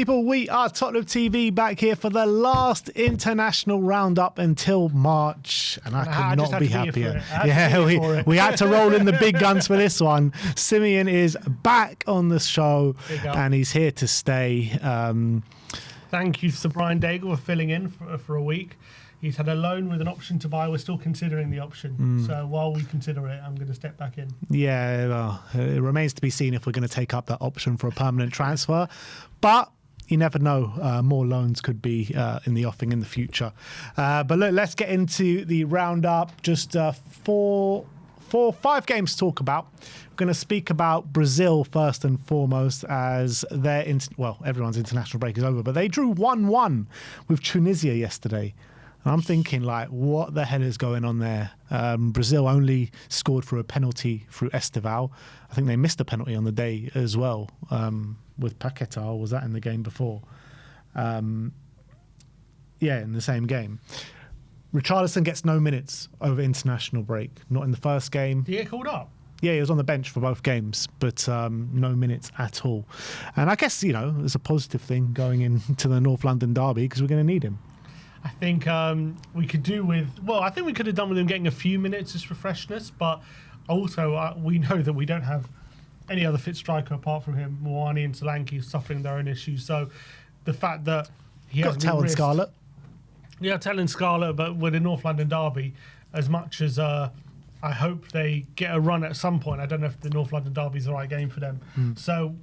people, we are Tottenham TV back here for the last international roundup until March, and I could not be happier. We had to roll in the big guns for this one. Simeon is back on the show, and he's here to stay. Thank you to Brian Daigle for filling in for a week. He's had a loan with an option to buy. We're still considering the option. So while we consider it, I'm going to step back in. Yeah, well, it remains to be seen if we're going to take up that option for a permanent transfer. But you never know. More loans could be in the offing in the future. But look, let's get into the roundup. Just 5 games to talk about. We're going to speak about Brazil first and foremost, as their everyone's international break is over, but they drew 1-1 with Tunisia yesterday. And I'm thinking, like, what the hell is going on there? Brazil only scored through a penalty through Estival. I think they missed a penalty on the day as well with Paquetá. Or was that in the game before? In the same game. Richarlison gets no minutes over international break. Not in the first game. Did he get called up? Yeah, he was on the bench for both games, but no minutes at all. And I guess, it's a positive thing going into the North London derby because we're going to need him. I think we could do with... Well, I think we could have done with him getting a few minutes just for freshness, but also we know that we don't have any other fit striker apart from him. Moani and Solanke suffering their own issues. So the fact that he has Talon Scarlett. Yeah, Talon Scarlett, but with the North London derby, as much as I hope they get a run at some point, I don't know if the North London derby is the right game for them. So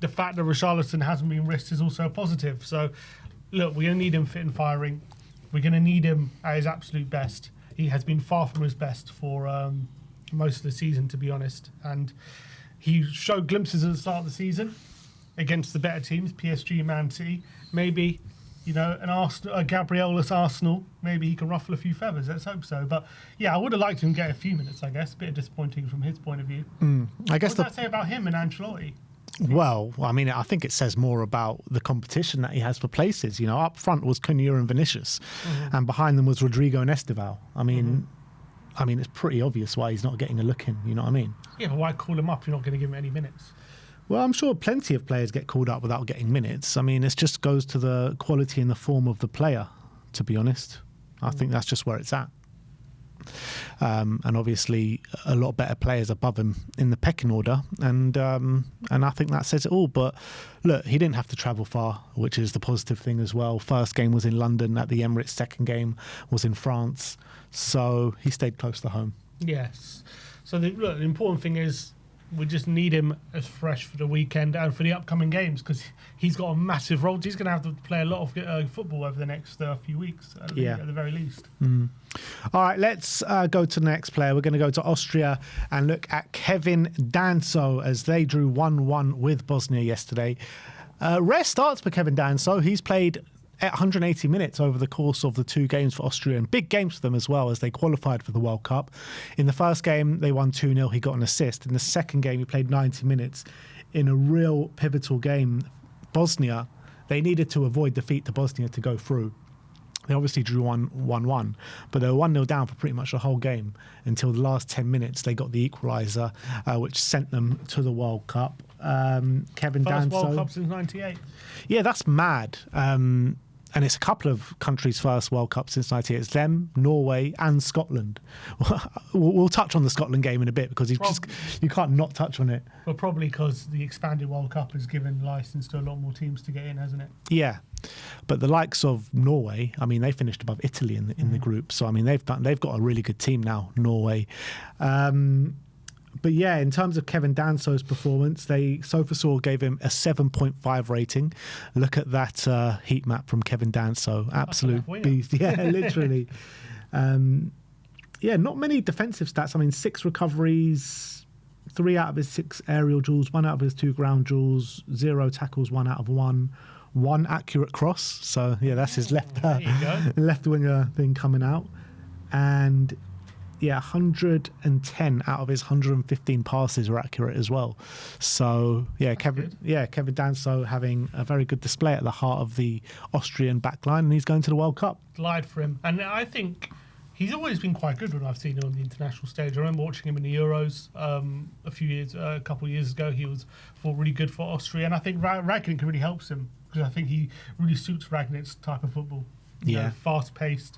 the fact that Richarlison hasn't been risked is also a positive. So look, we're going to need him fit and firing. We're going to need him at his absolute best. He has been far from his best for most of the season, to be honest. And he showed glimpses at the start of the season against the better teams, PSG, Man City. Maybe, a Gabriel's Arsenal, maybe he can ruffle a few feathers. Let's hope so. But yeah, I would have liked him to get a few minutes, I guess. A bit disappointing from his point of view. I guess what does that say about him and Ancelotti? Well, I mean, I think it says more about the competition that he has for places. Up front was Cunha and Vinicius, and behind them was Rodrigo and Estival. I mean, it's pretty obvious why he's not getting a look in. You know what I mean? Yeah, but why call him up if you're not going to give him any minutes? Well, I'm sure plenty of players get called up without getting minutes. I mean, it just goes to the quality and the form of the player, to be honest. I think that's just where it's at. And obviously a lot better players above him in the pecking order, and I think that says it all. But look, he didn't have to travel far, which is the positive thing as well. First game was in London at the Emirates, second game was in France, so he stayed close to home. Yes. So the important thing is we just need him as fresh for the weekend and for the upcoming games, because he's got a massive role. He's going to have to play a lot of football over the next few weeks, at the very least. All right, let's go to the next player. We're going to go to Austria and look at Kevin Danso, as they drew 1-1 with Bosnia yesterday. Rare starts for Kevin Danso. He's played 180 minutes over the course of the 2 games for Austria, and big games for them as well, as they qualified for the World Cup. In the first game, they won 2-0. He got an assist. In the second game, he played 90 minutes in a real pivotal game. Bosnia, they needed to avoid defeat to Bosnia to go through. They obviously drew 1-1, but they were 1-0 down for pretty much the whole game until the last 10 minutes. They got the equaliser, which sent them to the World Cup. Kevin Danso. First World Cup since '98. Yeah, that's mad. And it's a couple of countries' first World Cup since '98. It's them, Norway, and Scotland. We'll touch on the Scotland game in a bit, because you can't not touch on it. Well, probably because the expanded World Cup has given licence to a lot more teams to get in, hasn't it? Yeah, but the likes of Norway, I mean, they finished above Italy in the group. So I mean, they've got a really good team now, Norway. But yeah, in terms of Kevin Danso's performance, SofaScore gave him a 7.5 rating. Look at that heat map from Kevin Danso. Absolute beast. Yeah, literally. Not many defensive stats. I mean, 6 recoveries, 3 out of his 6 aerial duels, 1 out of his 2 ground duels, 0 tackles, 1 out of 1. 1 accurate cross. So yeah, that's his left winger thing coming out. And 110 out of his 115 passes were accurate as well. So Kevin Danso having a very good display at the heart of the Austrian backline, and he's going to the World Cup. Glad for him. And I think he's always been quite good when I've seen him on the international stage. I remember watching him in the Euros a couple of years ago. He was really good for Austria, and I think Ragnik really helps him because I think he really suits Rangnick's type of football. You know, fast-paced,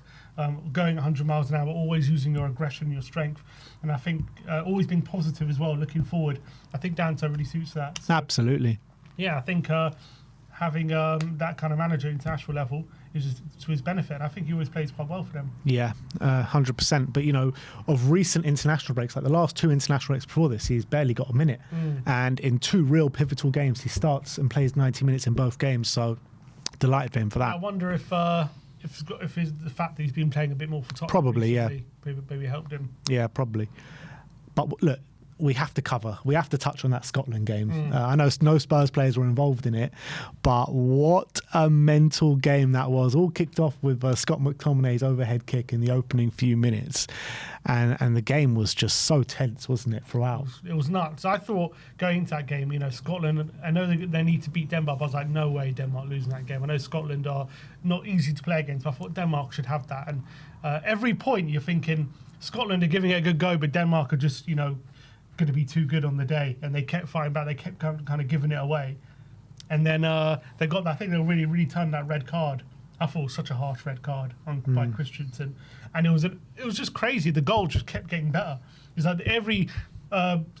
going 100 miles an hour, always using your aggression, your strength. And I think always being positive as well, looking forward. I think Danso really suits that. So, absolutely. yeah, I think having that kind of manager at international level is just to his benefit. I think he always plays quite well for them. Yeah, 100%. But, you know, of recent international breaks, like the last 2 international breaks before this, he's barely got a minute. And in 2 real pivotal games, he starts and plays 90 minutes in both games. So delighted for him for that. I wonder if it's the fact that he's been playing a bit more for Tottenham Probably, recently, maybe helped him. Yeah, probably. But look, we have to touch on that Scotland game. I know no Spurs players were involved in it, but what a mental game that was. All kicked off with Scott McTominay's overhead kick in the opening few minutes. And the game was just so tense, wasn't it, throughout? It was nuts. I thought going into that game, you know, Scotland, I know they need to beat Denmark, but I was like, no way Denmark losing that game. I know Scotland are not easy to play against, but I thought Denmark should have that. And every point you're thinking Scotland are giving it a good go, but Denmark are just, you know, going to be too good on the day. And they kept fighting back. They kept kind of giving it away. And then they got, I think they really turned that red card. I thought it was such a harsh red card by Christensen. And it was just crazy. The goal just kept getting better. It was like every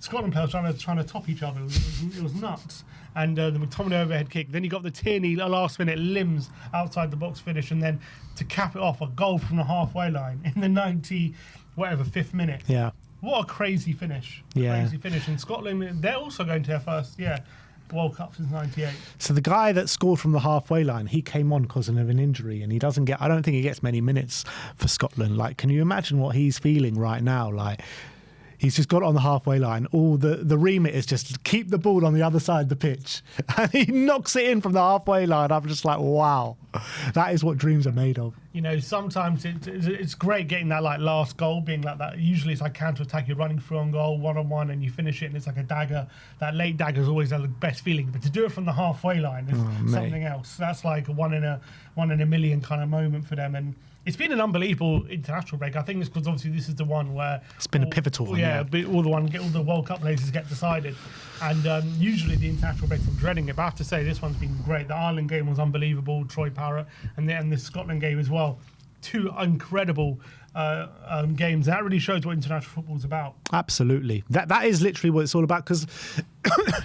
Scotland player was trying to top each other. It was nuts. And the McTominay overhead kick. Then you got the Tierney last minute limbs outside the box finish. And then to cap it off, a goal from the halfway line in the 5th minute. Yeah. What a crazy finish. Crazy finish. And Scotland, they're also going to their first, World Cup since '98. So the guy that scored from the halfway line, he came on because of an injury, and I don't think he gets many minutes for Scotland. Like, can you imagine what he's feeling right now? Like, he's just got it on the halfway line. All the remit is just keep the ball on the other side of the pitch. And he knocks it in from the halfway line. I'm just like, wow, that is what dreams are made of. You know, sometimes it's great getting that like last goal being like that. Usually it's like counter-attack, you're running through on goal, 1-on-1, and you finish it and it's like a dagger. That late dagger is always the best feeling. But to do it from the halfway line is something else. That's like a one in a million kind of moment for them. And it's been an unbelievable international break. I think it's because obviously this is the one where it's been a pivotal one. Yeah, all the World Cup places get decided, and usually the international breaks I'm dreading it. But I have to say this one's been great. The Ireland game was unbelievable. Troy Parrott, and the Scotland game as well. 2 incredible games. That really shows what international football is about. Absolutely, that is literally what it's all about. Because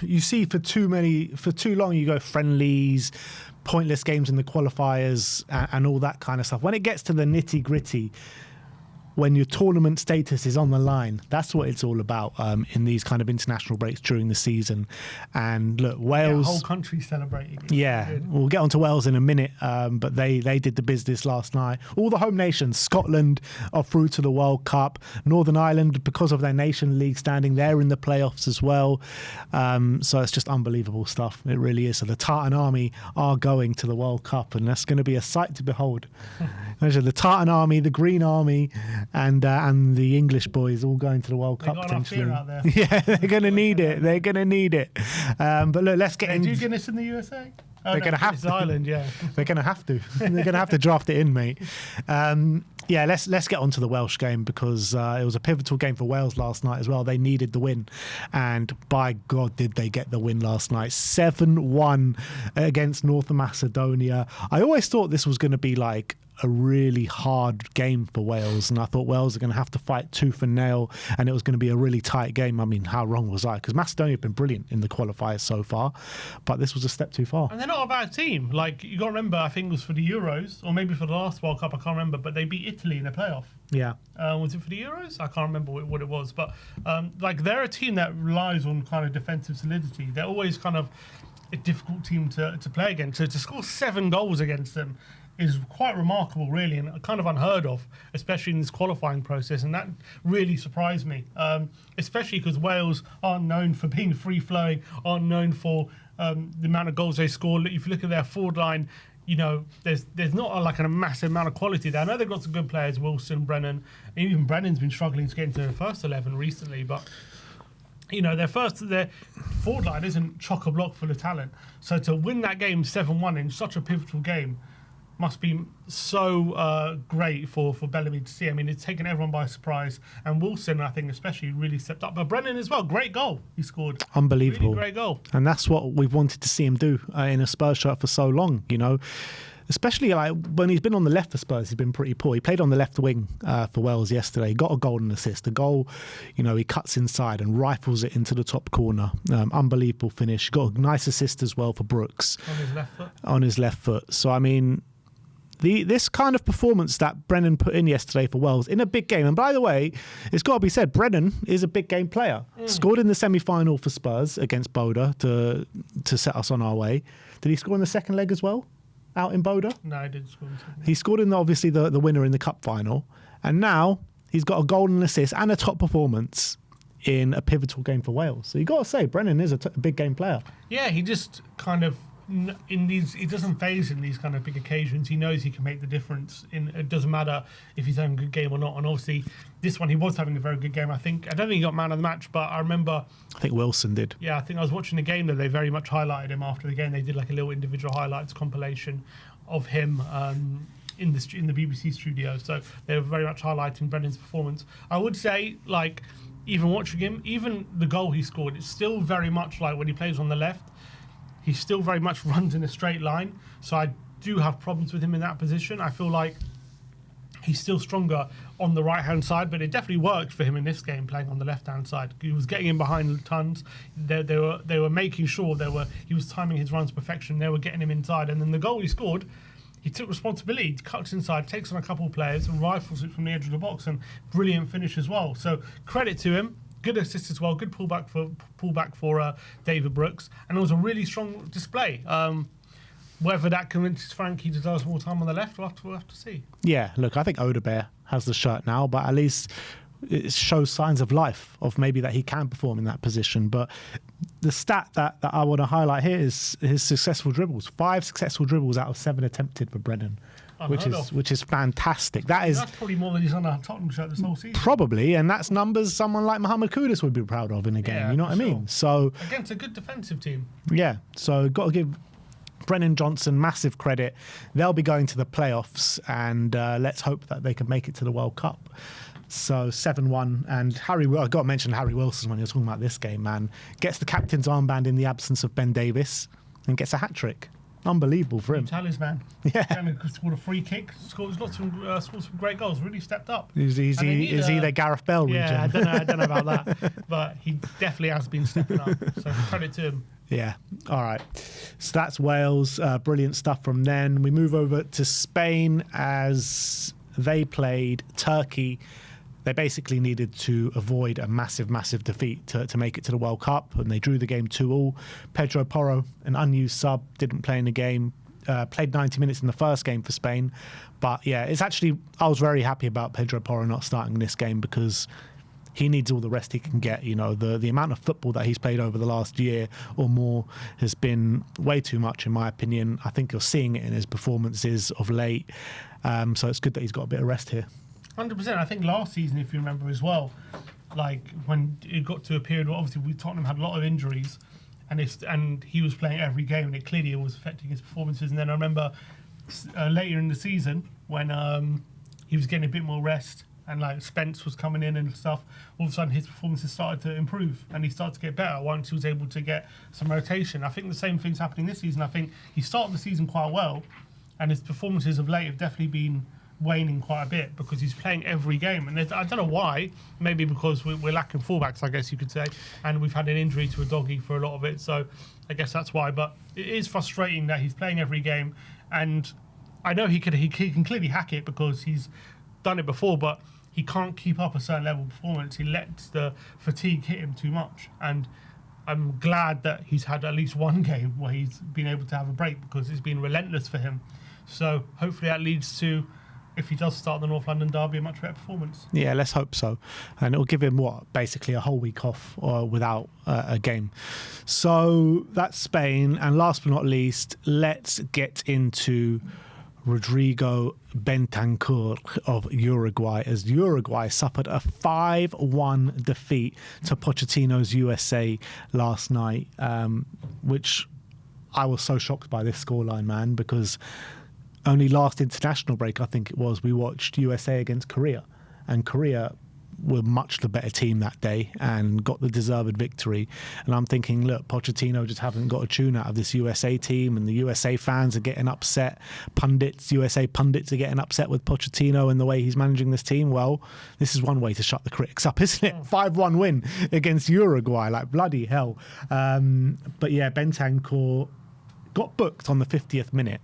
you see, for too long, you go friendlies, pointless games in the qualifiers, and all that kind of stuff. When it gets to the nitty gritty, when your tournament status is on the line, that's what it's all about in these kind of international breaks during the season. And look, Wales, whole country celebrating. Yeah, we'll get on to Wales in a minute, but they did the business last night. All the home nations, Scotland are through to the World Cup. Northern Ireland, because of their Nation League standing, they're in the playoffs as well. So it's just unbelievable stuff. It really is. So the Tartan Army are going to the World Cup, and that's going to be a sight to behold. Imagine the Tartan Army, the Green Army, and the English boys all going to the World Cup potentially. Out there. Yeah, they're going to need it. They're going to need it. But look, let's get into... Do Guinness in the USA? They're going to have to. Ireland, yeah. They're going to have to. They're going to have to draft it in, mate. Yeah, let's get on to the Welsh game, because it was a pivotal game for Wales last night as well. They needed the win, and by God did they get the win last night. 7-1 against North Macedonia. I always thought this was going to be like a really hard game for Wales, and I thought Wales are going to have to fight tooth and nail, and it was going to be a really tight game. I mean, how wrong was I? Because Macedonia have been brilliant in the qualifiers so far, but this was a step too far. And they're not a bad team. Like, you got to remember, I think it was for the Euros, or maybe for the last World Cup, I can't remember, but they beat Italy in a playoff. Yeah. Was it for the Euros? I can't remember what it was, but like, they're a team that relies on kind of defensive solidity. They're always kind of a difficult team to play against. So to score 7 goals against them is quite remarkable, really, and kind of unheard of, especially in this qualifying process. And that really surprised me, especially because Wales aren't known for being free-flowing, aren't known for the amount of goals they score. If you look at their forward line, you know, there's not a massive amount of quality there. I know they've got some good players, Wilson, Brennan, and even Brennan's been struggling to get into the first 11 recently, but you know, their forward line isn't chock-a-block full of talent. So to win that game 7-1 in such a pivotal game must be so great for Bellamy to see. I mean, it's taken everyone by surprise. And Wilson, I think, especially really stepped up. But Brennan as well, great goal he scored. Unbelievable. Really great goal. And that's what we've wanted to see him do in a Spurs shirt for so long, you know. Especially like when he's been on the left for Spurs, he's been pretty poor. He played on the left wing for Wales yesterday. He got a golden assist. The goal, you know, he cuts inside and rifles it into the top corner. Unbelievable finish. Got a nice assist as well for Brooks. On his left foot. On his left foot. So, I mean, this kind of performance that Brennan put in yesterday for Wales in a big game. And by the way, it's got to be said, Brennan is a big game player. Scored in the semi-final for Spurs against Boda to set us on our way. Did he score in the second leg as well? Out in Boda? No, he didn't score. He scored in obviously the winner in the cup final, and now he's got a golden assist and a top performance in a pivotal game for Wales. So you got to say, Brennan is a big game player. Yeah, he just kind of he doesn't phase in these kind of big occasions. He knows he can make the difference. It doesn't matter if he's having a good game or not. And obviously, this one he was having a very good game. I don't think he got man of the match, but I remember. I think Wilson did. Yeah, I think I was watching the game that they very much highlighted him after the game. They did like a little individual highlights compilation of him in the BBC studio. So they were very much highlighting Brennan's performance. I would say, like, even watching him, even the goal he scored, it's still very much like when he plays on the left. He still very much runs in a straight line. So I do have problems with him in that position. I feel like he's still stronger on the right-hand side, but it definitely worked for him in this game, playing on the left-hand side. He was getting in behind tons. They were making sure he was timing his runs to perfection. They were getting him inside. And then the goal he scored, he took responsibility. He cuts inside, takes on a couple of players, and rifles it from the edge of the box. And brilliant finish as well. So credit to him. Good assist as well. Good pullback for David Brooks, and it was a really strong display. Whether that convinces Frank he deserves more time on the left, we'll have to see. Yeah, look, I think Odebear has the shirt now, but at least it shows signs of life, of maybe that he can perform in that position. But the stat that I want to highlight here is his successful dribbles. 5 successful dribbles out of 7 attempted for Brennan. Which is fantastic. That's probably more than he's on a Tottenham shirt this whole season. Probably, and that's numbers someone like Mohamed Kudus would be proud of in a game. You know what I mean? So against a good defensive team. Yeah, so got to give Brennan Johnson massive credit. They'll be going to the playoffs, and let's hope that they can make it to the World Cup. So 7-1, and I got to mention Harry Wilson when you're talking about this game, man. Gets the captain's armband in the absence of Ben Davis and gets a hat-trick. Unbelievable for him. Talisman. Yeah. And scored a free kick. Scored some great goals. Really stepped up. Is he the Gareth Bale region? Yeah, I don't know about that, but he definitely has been stepping up. So credit to him. Yeah. All right. So that's Wales. Brilliant stuff from then. We move over to Spain as they played Turkey. They basically needed to avoid a massive, massive defeat to make it to the World Cup, and they drew the game 2-2. Pedro Porro, an unused sub, didn't play in the game. Played 90 minutes in the first game for Spain. But yeah, I was very happy about Pedro Porro not starting this game because he needs all the rest he can get. You know, the amount of football that he's played over the last year or more has been way too much, in my opinion. I think you're seeing it in his performances of late. So it's good that he's got a bit of rest here. 100%. I think last season, if you remember as well, like when it got to a period where obviously Tottenham had a lot of injuries, and he was playing every game, and it clearly was affecting his performances. And then I remember later in the season when he was getting a bit more rest, and like Spence was coming in and stuff, all of a sudden his performances started to improve, and he started to get better once he was able to get some rotation. I think the same thing's happening this season. I think he started the season quite well, and his performances of late have definitely been waning quite a bit because he's playing every game, and I don't know why. Maybe because we're lacking fullbacks, I guess you could say, and we've had an injury to a doggy for a lot of it, so I guess that's why. But it is frustrating that he's playing every game, and I know he can clearly hack it because he's done it before, but he can't keep up a certain level of performance. He lets the fatigue hit him too much, and I'm glad that he's had at least one game where he's been able to have a break because it's been relentless for him. So hopefully that leads to, if he does start the North London derby, a much better performance. Yeah, let's hope so. And it'll give him, basically a whole week off without a game. So that's Spain. And last but not least, let's get into Rodrigo Bentancur of Uruguay, as Uruguay suffered a 5-1 defeat to Pochettino's USA last night, which I was so shocked by this scoreline, man, because only last international break, I think it was, we watched USA against Korea, and Korea were much the better team that day and got the deserved victory. And I'm thinking, look, Pochettino just haven't got a tune out of this USA team, and the USA fans are getting upset. USA pundits are getting upset with Pochettino and the way he's managing this team. Well, this is one way to shut the critics up, isn't it? 5-1 win against Uruguay, like bloody hell. But yeah, Bentancur got booked on the 50th minute,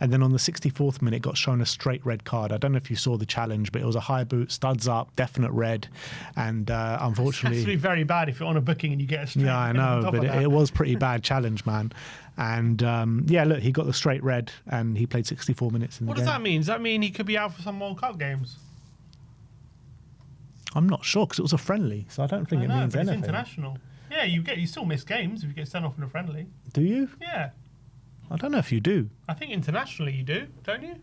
and then on the 64th minute got shown a straight red card. I don't know if you saw the challenge, but it was a high boot, studs up, definite red, and unfortunately... It's actually very bad if you're on a booking and you get a straight red. Yeah, I know, but it was pretty bad challenge, man. And yeah, look, he got the straight red, and he played 64 minutes in the game. What does that mean? Does that mean he could be out for some World Cup games? I'm not sure, because it was a friendly, so I don't think it means anything. It's international. Yeah, you still miss games if you get sent off in a friendly. Do you? Yeah. I don't know if you do. I think internationally you do, don't you?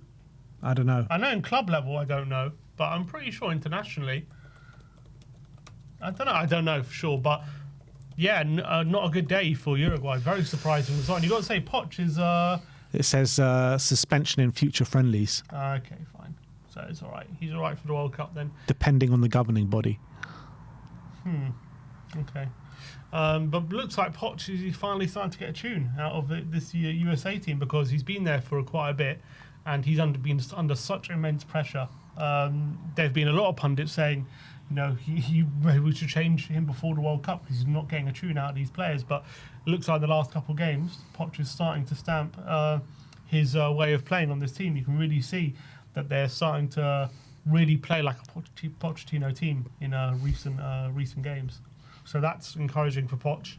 I don't know. I know in club level I don't know, but I'm pretty sure internationally. I don't know for sure, but yeah, not a good day for Uruguay. Very surprising result. And you got to say Poch is... It says suspension in future friendlies. Okay, fine. So it's all right. He's all right for the World Cup then. Depending on the governing body. Okay. But looks like Poch is finally starting to get a tune out of this USA team, because he's been there for quite a bit and he's been under such immense pressure. There's been a lot of pundits saying, you know, we should change him before the World Cup because he's not getting a tune out of these players. But it looks like the last couple of games, Poch is starting to stamp his way of playing on this team. You can really see that they're starting to really play like a Pochettino team in recent games. So that's encouraging for Poch.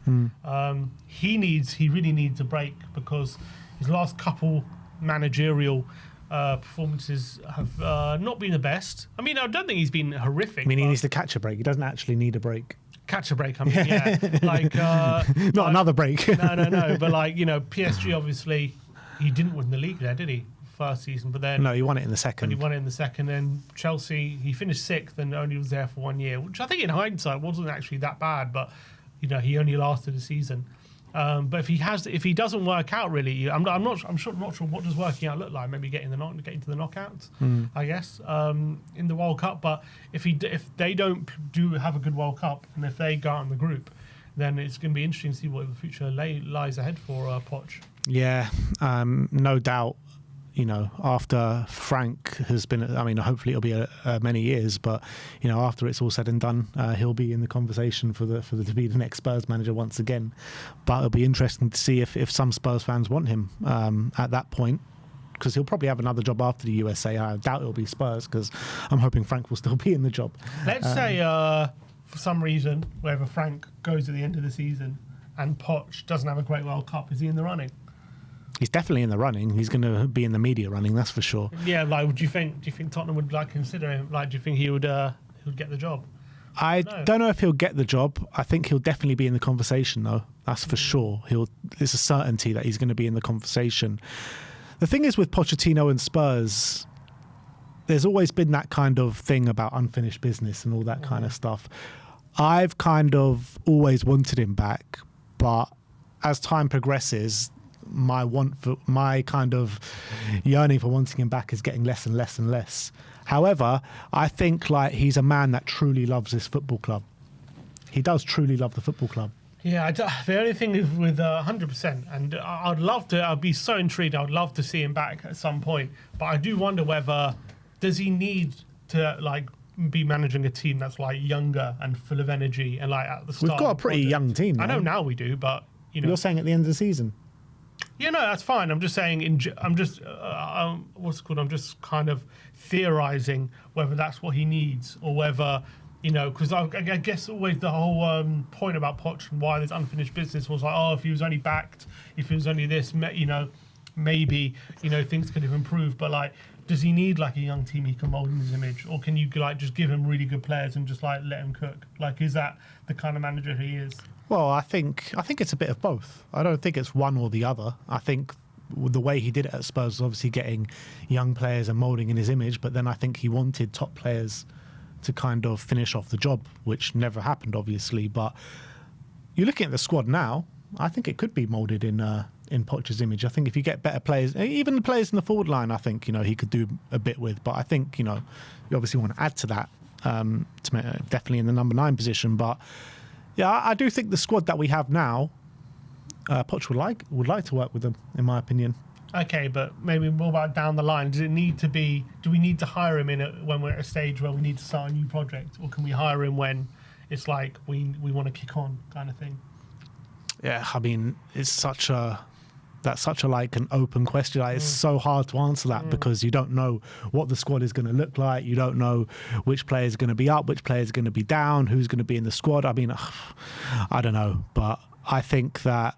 He really needs a break, because his last couple managerial performances have not been the best. I mean, I don't think he's been horrific. I mean, he needs to catch a break. He doesn't actually need a break. Catch a break, I mean, yeah. Like not another break. No. But like, you know, PSG obviously, he didn't win the league there, did he? First season, but then... No, he won it in the second. He won it in the second. Then Chelsea, he finished 6th and only was there for 1 year, which I think in hindsight wasn't actually that bad, but, you know, he only lasted a season. But if he doesn't work out really, I'm not sure what does working out look like. Maybe getting to the knockouts, I guess, in the World Cup. But if they don't have a good World Cup, and if they go out in the group, then it's going to be interesting to see what the future lies ahead for Poch. Yeah, no doubt. You know, after Frank has been, I mean, hopefully it'll be many years, but you know, after it's all said and done, he'll be in the conversation for to be the next Spurs manager once again. But it'll be interesting to see if some Spurs fans want him at that point, because he'll probably have another job after the USA. I doubt it'll be Spurs, because I'm hoping Frank will still be in the job. Let's say for some reason, wherever Frank goes at the end of the season and Poch doesn't have a great World Cup, is he in the running? He's definitely in the running. He's going to be in the media running, that's for sure. Yeah, like, do you think Tottenham would like consider him? Like, do you think he would get the job? I don't know if he'll get the job. I think he'll definitely be in the conversation, though. That's for sure. It's a certainty that he's going to be in the conversation. The thing is with Pochettino and Spurs, there's always been that kind of thing about unfinished business and all that kind of stuff. I've kind of always wanted him back, but as time progresses, my kind of yearning for wanting him back is getting less and less and less. However, I think like he's a man that truly loves this football club. He does truly love the football club. Yeah, the only thing is with 100%, and I'd love to. I'd be so intrigued. I'd love to see him back at some point. But I do wonder whether does he need to like be managing a team that's like younger and full of energy and like at the start. We've got a pretty young team now. I know now we do, but you know. You're saying at the end of the season. Yeah, no, that's fine. I'm just saying. I'm just what's it called? I'm just kind of theorizing whether that's what he needs, or whether because I guess always the whole point about Poch and why there's unfinished business was like, oh, if he was only backed, if he was only this, maybe things could have improved. But like, does he need like a young team he can mold in his image, or can you like just give him really good players and just like let him cook? Like, is that the kind of manager he is? Well, I think it's a bit of both. I don't think it's one or the other. I think the way he did it at Spurs was obviously getting young players and moulding in his image, but then I think he wanted top players to kind of finish off the job, which never happened, obviously. But you're looking at the squad now, I think it could be moulded in in Poch's image. I think if you get better players, even the players in the forward line, I think he could do a bit with. But I think you obviously want to add to that, definitely in the number 9 position. But yeah, I do think the squad that we have now, Poch would like to work with them, in my opinion. Okay, but maybe more about down the line. Do we need to hire him when we're at a stage where we need to start a new project, or can we hire him when it's like we want to kick on kind of thing? Yeah, I mean, that's such a like an open question. Like, it's so hard to answer that because you don't know what the squad is going to look like. You don't know which player is going to be up, which player is going to be down, who's going to be in the squad. I mean, I don't know, but I think that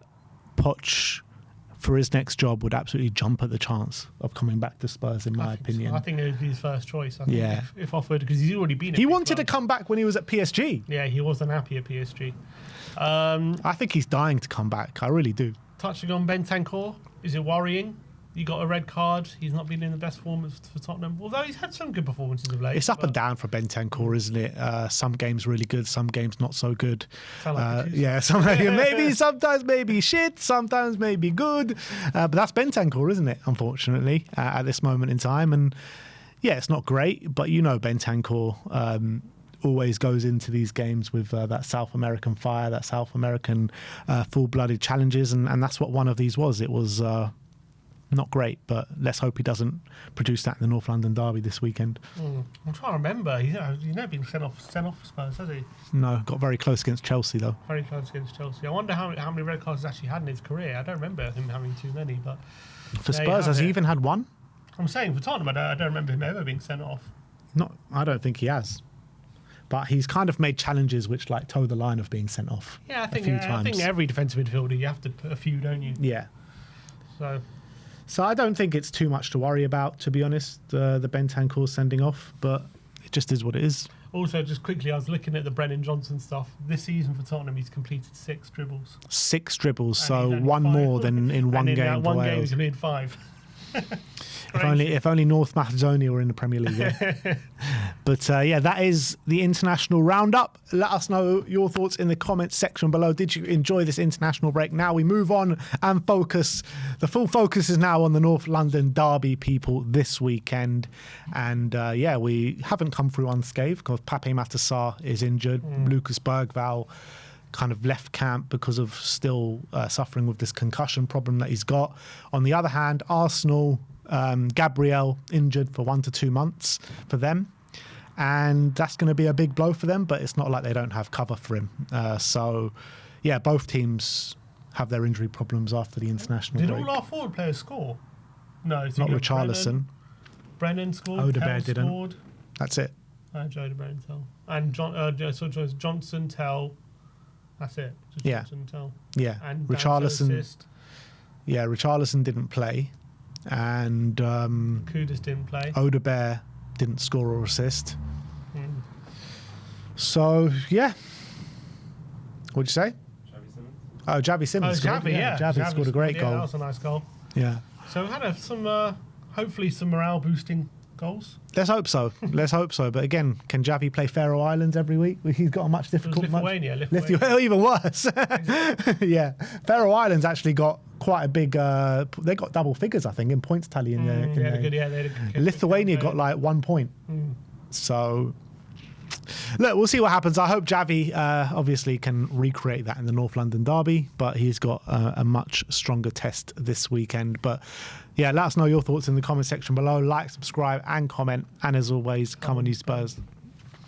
Poch, for his next job, would absolutely jump at the chance of coming back to Spurs, in my opinion. So. I think it would be his first choice. I think if offered, because he's already been. He wanted to come back when he was at PSG. Yeah, he wasn't happy at PSG. I think he's dying to come back. I really do. Touching on Bentancur, is it worrying? You got a red card. He's not been in the best form for Tottenham, although he's had some good performances of late. It's up and down for Bentancur, isn't it? Some games really good, some games not so good. Maybe sometimes maybe shit, sometimes maybe good. But that's Bentancur, isn't it? Unfortunately, at this moment in time, and yeah, it's not great. But Bentancur always goes into these games with that South American fire, that South American full-blooded challenges, and that's what one of these was. It was. Not great, but let's hope he doesn't produce that in the North London derby this weekend. I'm trying to remember. He's never been sent off for Spurs, has he? No, got very close against Chelsea though. Very close against Chelsea. I wonder how many red cards he's actually had in his career. I don't remember him having too many. But for Spurs, has he even had one? I'm saying for Tottenham, I don't remember him ever being sent off. I don't think he has. But he's kind of made challenges which toe the line of being sent off. Yeah, I think every defensive midfielder you have to put a few, don't you? Yeah. So I don't think it's too much to worry about, to be honest, the Bentancur sending off, but it just is what it is. Also, just quickly, I was looking at the Brennan Johnson stuff. This season for Tottenham, he's completed 6 dribbles. 6 dribbles, so one more than in one game for Wales. One game he's completed 5. If only North Macedonia were in the Premier League. Yeah. But that is the international roundup. Let us know your thoughts in the comments section below. Did you enjoy this international break? Now we move on and focus. The full focus is now on the North London derby, people, this weekend. And we haven't come through unscathed because Pape Matar is injured. Lucas Bergvall kind of left camp because of still suffering with this concussion problem that he's got. On the other hand, Arsenal, Gabriel injured for 1 to 2 months for them, and that's going to be a big blow for them, but it's not like they don't have cover for him. Both teams have their injury problems after the international break. Did all our forward players score? No, not Richarlison. Brennan scored. Odegaard didn't. Scored. That's it. Joe Brennan, Tell. And Johnson, Tell. That's it. Just Johnson, Tell. Yeah. And Richarlison. Yeah, Richarlison didn't play. And Kudus didn't play. Odegaard didn't score or assist. So, yeah. What'd you say? Xavi Simons. Oh, Xavi Simons. Xavi scored a great goal. That was a nice goal. Yeah. So we had some, hopefully some morale-boosting goals. Let's hope so. But again, can Xavi play Faroe Islands every week? He's got a much difficult... Lithuania. Even worse. Yeah. Faroe Islands actually got quite a big... they got double figures, I think, in points tally. Lithuania got 1 point. So... Look, we'll see what happens. I hope Xavi obviously can recreate that in the North London derby, but he's got a much stronger test this weekend. But yeah, let us know your thoughts in the comment section below. Like, subscribe and comment. And as always, come on you Spurs.